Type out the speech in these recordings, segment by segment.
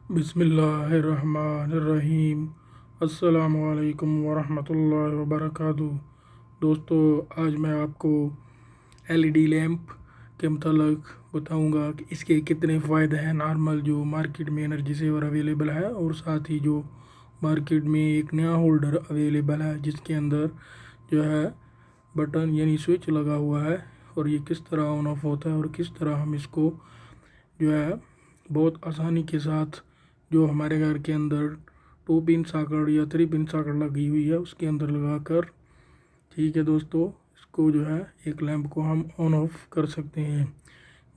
बिस्मिल्लाहिर्रहमानिर्रहीम। अस्सलामुअलैकुम वरहमतुल्लाहि वबरकातुहू। दोस्तों, आज मैं आपको एलईडी लैंप के मतलब बताऊंगा कि इसके कितने फ़ायदे हैं। नॉर्मल जो मार्केट में एनर्जी सेवर अवेलेबल है और साथ ही जो मार्केट में एक नया होल्डर अवेलेबल है जिसके अंदर जो है बटन यानी स्विच लगा हुआ है और ये किस तरह ऑन ऑफ होता है और किस तरह हम इसको जो है बहुत आसानी के साथ जो हमारे घर के अंदर 2 पिन सॉकेट या 3 पिन सॉकेट लगी हुई है उसके अंदर लगाकर, ठीक है दोस्तों, इसको जो है एक लैंप को हम ऑन ऑफ कर सकते हैं।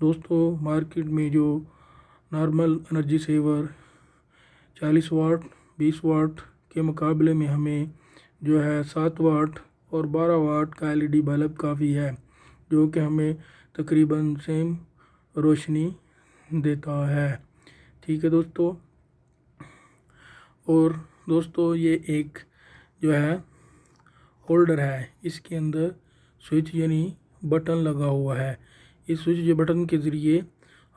दोस्तों, मार्केट में जो नॉर्मल एनर्जी सेवर 40 वाट 20 वाट के मुकाबले में हमें जो है 7 वाट और 12 वाट का एलईडी बल्ब काफ़ी है, जो कि हमें तकरीबन सेम रोशनी देता है। ठीक है दोस्तों, और दोस्तों ये एक जो है होल्डर है, इसके अंदर स्विच यानी बटन लगा हुआ है। इस स्विच या बटन के ज़रिए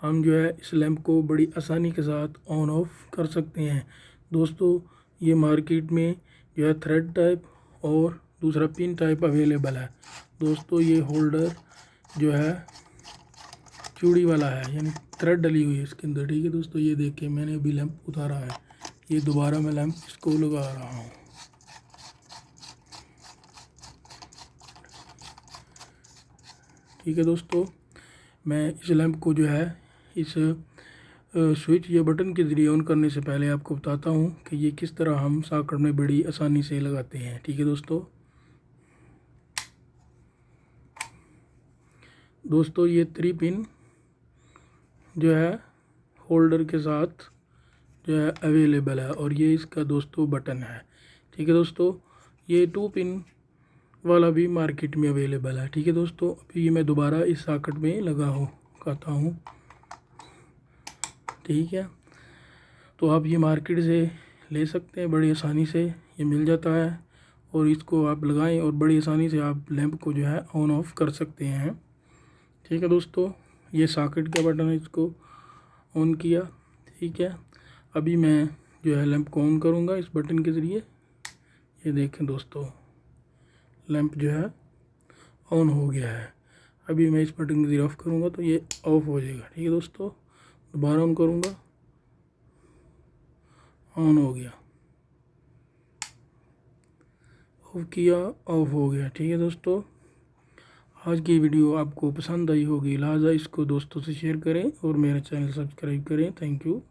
हम जो है इस लैंप को बड़ी आसानी के साथ ऑन ऑफ कर सकते हैं। दोस्तों, ये मार्केट में जो है थ्रेड टाइप और दूसरा पिन टाइप अवेलेबल है। दोस्तों, ये होल्डर जो है चूड़ी वाला है, यानी थ्रेड डली हुई है इसके अंदर। ठीक है दोस्तों, ये देखिए मैंने अभी लैंप उतारा है, ये दोबारा मैं लैंप इसको लगा रहा हूँ। ठीक है दोस्तों, मैं इस लैंप को जो है इस स्विच या बटन के ज़रिए ऑन करने से पहले आपको बताता हूँ कि ये किस तरह हम सॉकेट में बड़ी आसानी से लगाते हैं। ठीक है दोस्तों, ये 3 पिन जो है होल्डर के साथ जो है अवेलेबल है और ये इसका दोस्तों बटन है। ठीक है दोस्तों, ये 2 पिन वाला भी मार्केट में अवेलेबल है। ठीक है दोस्तों, अभी ये मैं दोबारा इस सॉकेट में लगाता हूँ। ठीक है, तो आप ये मार्केट से ले सकते हैं, बड़ी आसानी से ये मिल जाता है और इसको आप लगाएं और बड़ी आसानी से आप लैंप को जो है ऑन ऑफ कर सकते हैं। ठीक है दोस्तों, ये सॉकेट का बटन है, इसको ऑन किया। ठीक है, अभी मैं जो है लैंप को ऑन करूँगा इस बटन के ज़रिए। ये देखें दोस्तों, लैंप जो है ऑन हो गया है। अभी मैं इस बटन को ज़रिए ऑफ करूँगा तो ये ऑफ हो जाएगा। ठीक है दोस्तों, दोबारा ऑन करूँगा, ऑन हो गया, ऑफ किया, ऑफ हो गया। ठीक है दोस्तों, आज की वीडियो आपको पसंद आई होगी, लिहाजा इसको दोस्तों से शेयर करें और मेरा चैनल सब्सक्राइब करें। Thank you.